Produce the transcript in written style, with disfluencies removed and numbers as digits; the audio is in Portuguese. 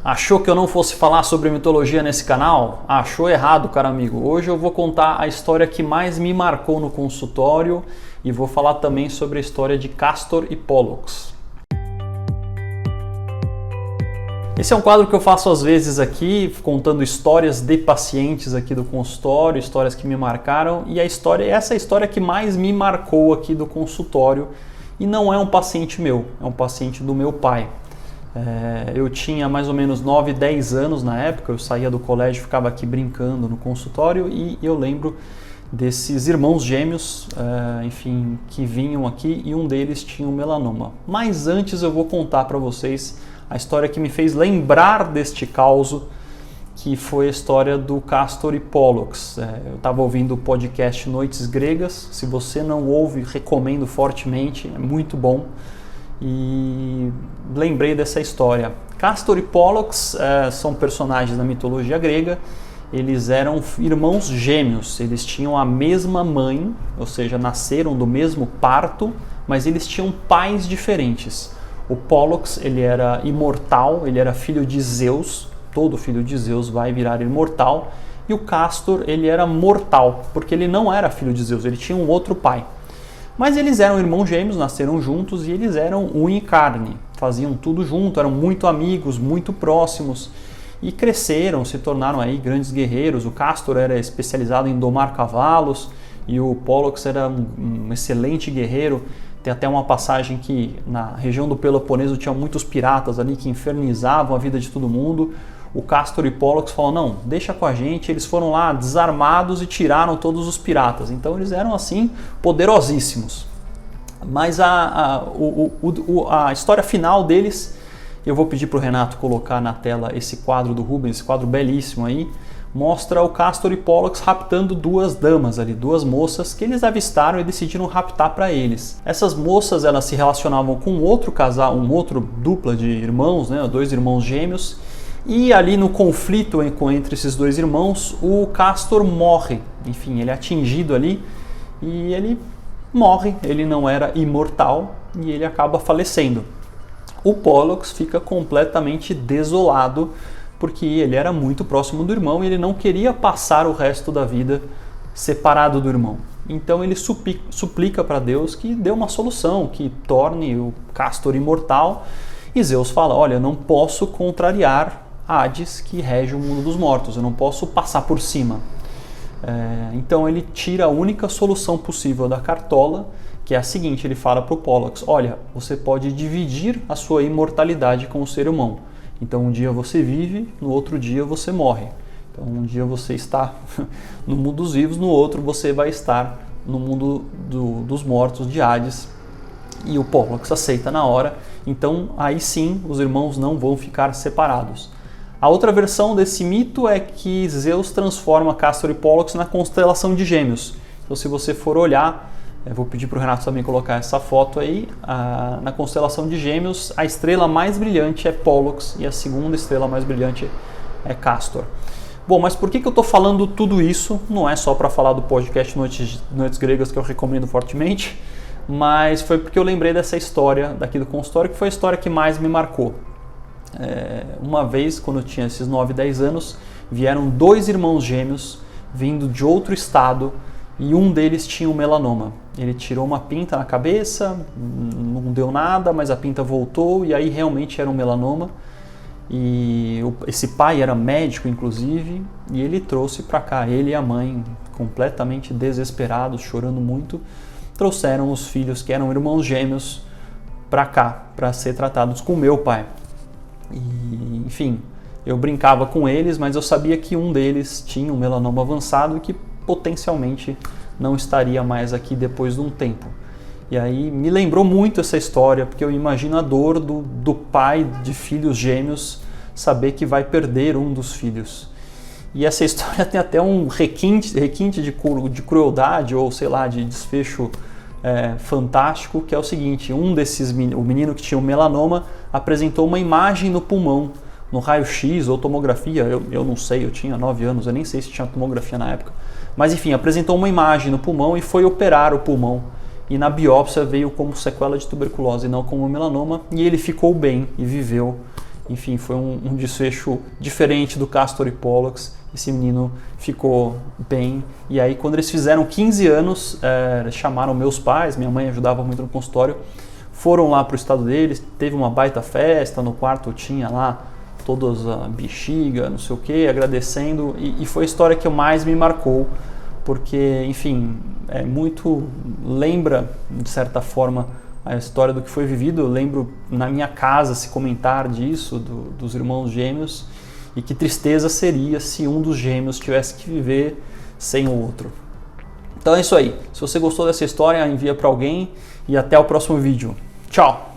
Achou que eu não fosse falar sobre mitologia nesse canal? Achou errado, cara amigo. Hoje eu vou contar a história que mais me marcou no consultório e vou falar também sobre a história de Castor e Pollux. Esse é um quadro que eu faço às vezes aqui, contando histórias de pacientes aqui do consultório, histórias que me marcaram, e essa é a história que mais me marcou aqui do consultório, e não é um paciente meu, é um paciente do meu pai. Eu tinha mais ou menos 9, 10 anos na época, eu saía do colégio, ficava aqui brincando no consultório e eu lembro desses irmãos gêmeos, enfim, que vinham aqui e um deles tinha um melanoma. Mas antes eu vou contar para vocês a história que me fez lembrar deste caos, que foi a história do Castor e Pollux. Eu estava ouvindo o podcast Noites Gregas, se você não ouve, recomendo fortemente, é muito bom. E lembrei dessa história. Castor e Pollux são personagens da mitologia grega. Eles eram irmãos gêmeos, eles tinham a mesma mãe, ou seja, nasceram do mesmo parto, mas eles tinham pais diferentes. O Pollux, ele era imortal, ele era filho de Zeus, todo filho de Zeus vai virar imortal, e o Castor, ele era mortal, porque ele não era filho de Zeus, ele tinha um outro pai. Mas eles eram irmãos gêmeos, nasceram juntos e eles eram unha e carne, faziam tudo junto, eram muito amigos, muito próximos e cresceram, se tornaram aí grandes guerreiros. O Castor era especializado em domar cavalos e o Pollux era um excelente guerreiro. Tem até uma passagem que na região do Peloponeso tinha muitos piratas ali que infernizavam a vida de todo mundo. O Castor e Pollux falam, não, deixa com a gente. Eles foram lá desarmados e tiraram todos os piratas. Então eles eram assim poderosíssimos. Mas a história final deles, eu vou pedir para o Renato colocar na tela esse quadro do Rubens, esse quadro belíssimo aí, mostra o Castor e Pollux raptando duas damas ali, duas moças que eles avistaram e decidiram raptar para eles. Essas moças, elas se relacionavam com outro casal, outro dupla de irmãos, né, dois irmãos gêmeos, e ali no conflito entre esses dois irmãos, o Castor morre. Enfim, ele é atingido ali e ele morre, ele não era imortal e ele acaba falecendo. O Pollux fica completamente desolado, porque ele era muito próximo do irmão e ele não queria passar o resto da vida separado do irmão. Então ele suplica para Deus que dê uma solução, que torne o Castor imortal. E Zeus fala, olha, eu não posso contrariar Hades, que rege o mundo dos mortos, eu não posso passar por cima. Então ele tira a única solução possível da cartola, que é a seguinte, ele fala para o Pollux, olha, você pode dividir a sua imortalidade com o seu irmão. Então um dia você vive, no outro dia você morre. Então um dia você está no mundo dos vivos, no outro você vai estar no mundo dos mortos de Hades. E o Pollux aceita na hora, então aí sim os irmãos não vão ficar separados. A outra versão desse mito é que Zeus transforma Castor e Pollux na constelação de Gêmeos. Então se você for olhar, eu vou pedir para o Renato também colocar essa foto aí. Na constelação de Gêmeos, a estrela mais brilhante é Pollux e a segunda estrela mais brilhante é Castor. Bom, mas por que eu estou falando tudo isso? Não é só para falar do podcast Noites Gregas, que eu recomendo fortemente, mas foi porque eu lembrei dessa história daqui do consultório, que foi a história que mais me marcou. Uma vez, quando eu tinha esses 9, 10 anos, vieram dois irmãos gêmeos vindo de outro estado, e um deles tinha um melanoma. Ele tirou uma pinta na cabeça, não deu nada, mas a pinta voltou e aí realmente era um melanoma. E esse pai era médico, inclusive, e ele trouxe para cá, ele e a mãe, completamente desesperados, chorando muito, trouxeram os filhos, que eram irmãos gêmeos, para cá, para ser tratados com meu pai. E, enfim, eu brincava com eles, mas eu sabia que um deles tinha um melanoma avançado e que potencialmente não estaria mais aqui depois de um tempo. E aí me lembrou muito essa história, porque eu imagino a dor do pai de filhos gêmeos saber que vai perder um dos filhos. E essa história tem até um requinte de crueldade, ou sei lá, de desfecho fantástico, que é o seguinte, o menino que tinha um melanoma apresentou uma imagem no pulmão, no raio-x ou tomografia, eu não sei, eu tinha 9 anos, eu nem sei se tinha tomografia na época, mas enfim, apresentou uma imagem no pulmão e foi operar o pulmão. E na biópsia veio como sequela de tuberculose, não como melanoma, e ele ficou bem e viveu enfim, foi um desfecho diferente do Castor e Pollux. Esse menino ficou bem. E aí, quando eles fizeram 15 anos, chamaram meus pais, minha mãe ajudava muito no consultório, foram lá para o estado deles, teve uma baita festa, no quarto tinha lá todas a bexiga, não sei o que, agradecendo. E foi a história que mais me marcou, porque, enfim, lembra, de certa forma, a história do que foi vivido. Eu lembro na minha casa se comentar disso, dos irmãos gêmeos, e que tristeza seria se um dos gêmeos tivesse que viver sem o outro. Então é isso aí. Se você gostou dessa história, envia para alguém e até o próximo vídeo. Tchau!